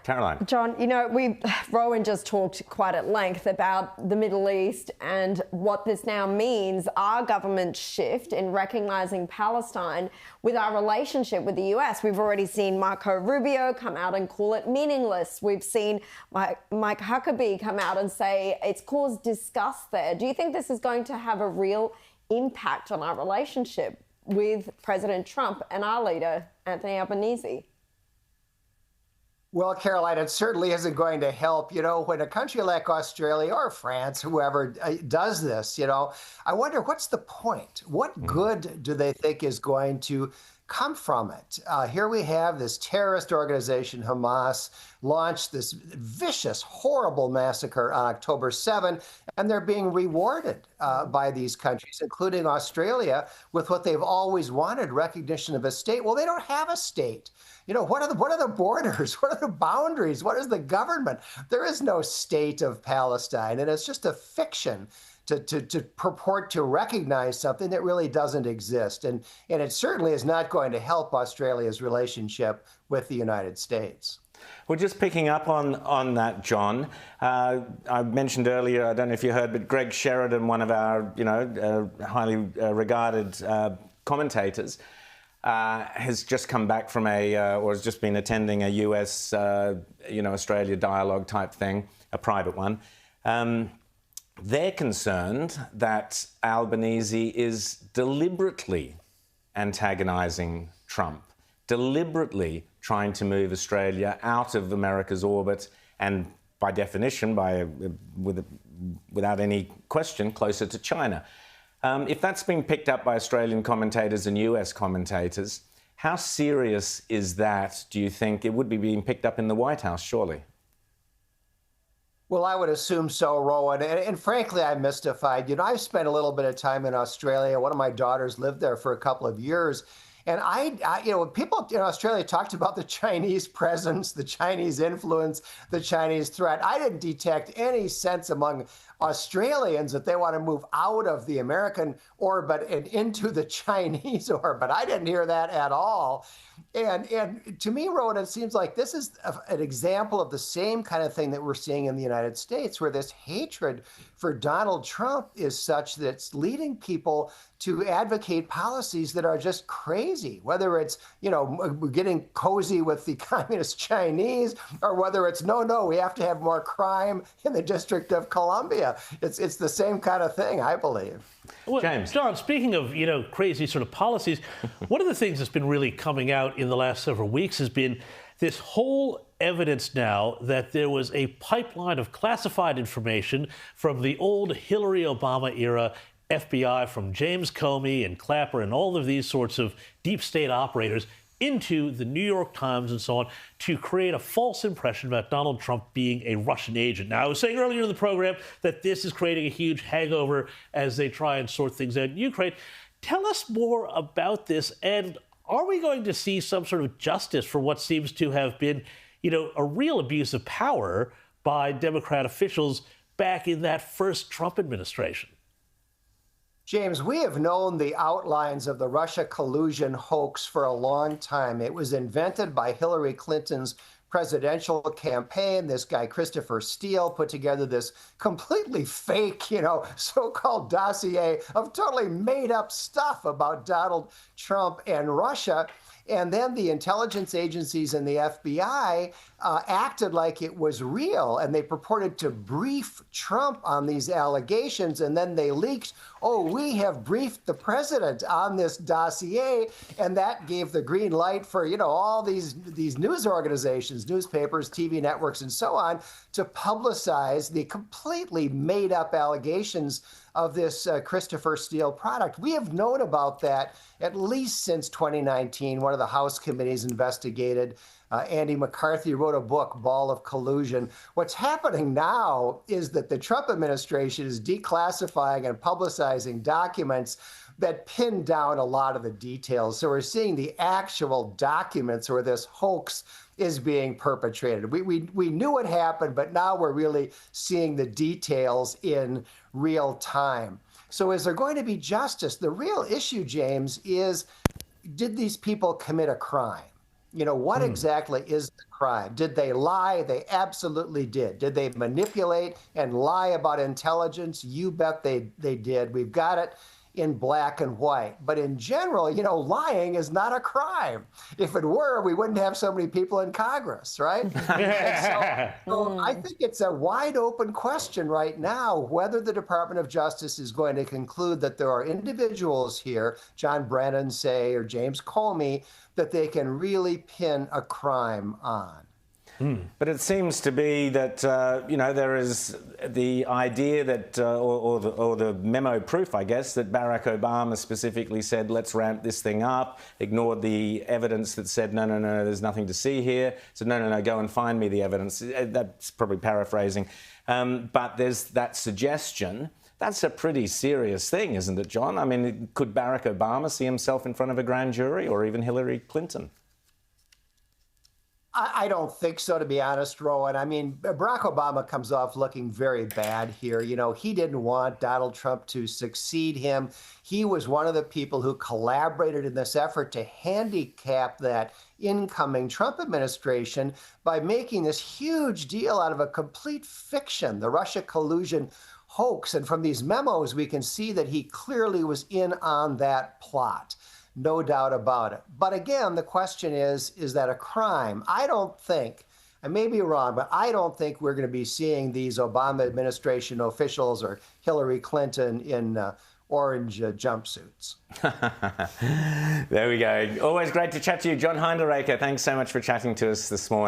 Caroline. John, you know, Rowan just talked quite at length about the Middle East and what this now means, our government's shift in recognising Palestine with our relationship with the US. We've already seen Marco Rubio come out and call it meaningless. We've seen Mike Huckabee come out and say it's caused disgust there. Do you think this is going to have a real impact on our relationship with President Trump and our leader, Anthony Albanese? Well, Caroline, it certainly isn't going to help. You know, when a country like Australia or France, whoever does this, you know, I wonder what's the point? What good do they think is going to come from it? Here we have this terrorist organization, Hamas, launched this vicious, horrible massacre on October 7, and they're being rewarded by these countries, including Australia, with what they've always wanted, recognition of a state. Well, they don't have a state. You know, what are the borders? What are the boundaries? What is the government? There is no state of Palestine, and it's just a fiction to purport to recognize something that really doesn't exist. And it certainly is not going to help Australia's relationship with the United States. Well, just picking up on that, John, I mentioned earlier, I don't know if you heard, but Greg Sheridan, one of our, highly regarded commentators, has just come back from or has just been attending a US, Australia dialogue type thing, a private one. They're concerned that Albanese is deliberately antagonising Trump, deliberately trying to move Australia out of America's orbit and, by definition, without any question, closer to China. If that's being picked up by Australian commentators and US commentators, how serious is that, do you think? It would be being picked up in the White House, surely. Well, I would assume so, Rowan. And frankly, I'm mystified. You know, I've spent a little bit of time in Australia. One of my daughters lived there for a couple of years. And when people in Australia talked about the Chinese presence, the Chinese influence, the Chinese threat, I didn't detect any sense among Australians that they want to move out of the American orbit and into the Chinese orbit. I didn't hear that at all. And to me, Rowan, it seems like this is an example of the same kind of thing that we're seeing in the United States, where this hatred for Donald Trump is such that it's leading people to advocate policies that are just crazy, whether it's, getting cozy with the communist Chinese, or whether it's, no, we have to have more crime in the District of Columbia. It's the same kind of thing, I believe. Well, James. John, speaking of, crazy sort of policies, one of the things that's been really coming out in the last several weeks has been this whole evidence now that there was a pipeline of classified information from the old Hillary Obama era FBI, from James Comey and Clapper and all of these sorts of deep state operators into the New York Times and so on to create a false impression about Donald Trump being a Russian agent. Now, I was saying earlier in the program that this is creating a huge hangover as they try and sort things out in Ukraine. Tell us more about this, and are we going to see some sort of justice for what seems to have been, a real abuse of power by Democrat officials back in that first Trump administration? James, we have known the outlines of the Russia collusion hoax for a long time. It was invented by Hillary Clinton's presidential campaign. This guy, Christopher Steele, put together this completely fake, so-called dossier of totally made up stuff about Donald Trump and Russia. And then the intelligence agencies and the FBI acted like it was real, and they purported to brief Trump on these allegations, and then they leaked, we have briefed the president on this dossier, and that gave the green light for, all these news organizations, newspapers, TV networks, and so on, to publicize the completely made-up allegations of this Christopher Steele product. We have known about that at least since 2019. One of the House committees investigated. Andy McCarthy wrote a book, Ball of Collusion. What's happening now is that the Trump administration is declassifying and publicizing documents that pin down a lot of the details. So we're seeing the actual documents where this hoax is being perpetrated. We knew it happened, but now we're really seeing the details in real time. So is there going to be justice? The real issue, James, is did these people commit a crime? What exactly is the crime? Did they lie? They absolutely did. Did they manipulate and lie about intelligence? You bet they did. We've got it in black and white. But in general, lying is not a crime. If it were, we wouldn't have so many people in Congress, right? So I think it's a wide open question right now whether the Department of Justice is going to conclude that there are individuals here, John Brennan, say, or James Comey, that they can really pin a crime on. But it seems to be that, there is the idea that, or the memo proof, I guess, that Barack Obama specifically said, let's ramp this thing up, ignored the evidence that said, no, there's nothing to see here. So, no, go and find me the evidence. That's probably paraphrasing. But there's that suggestion. That's a pretty serious thing, isn't it, John? I mean, could Barack Obama see himself in front of a grand jury, or even Hillary Clinton? I don't think so, to be honest, Rowan. I mean, Barack Obama comes off looking very bad here. He didn't want Donald Trump to succeed him. He was one of the people who collaborated in this effort to handicap that incoming Trump administration by making this huge deal out of a complete fiction, the Russia collusion hoax. And from these memos, we can see that he clearly was in on that plot. No doubt about it. But again, the question is that a crime? I don't think, I may be wrong, but I don't think we're going to be seeing these Obama administration officials or Hillary Clinton in orange jumpsuits. There we go. Always great to chat to you, John Hinderaker. Thanks so much for chatting to us this morning.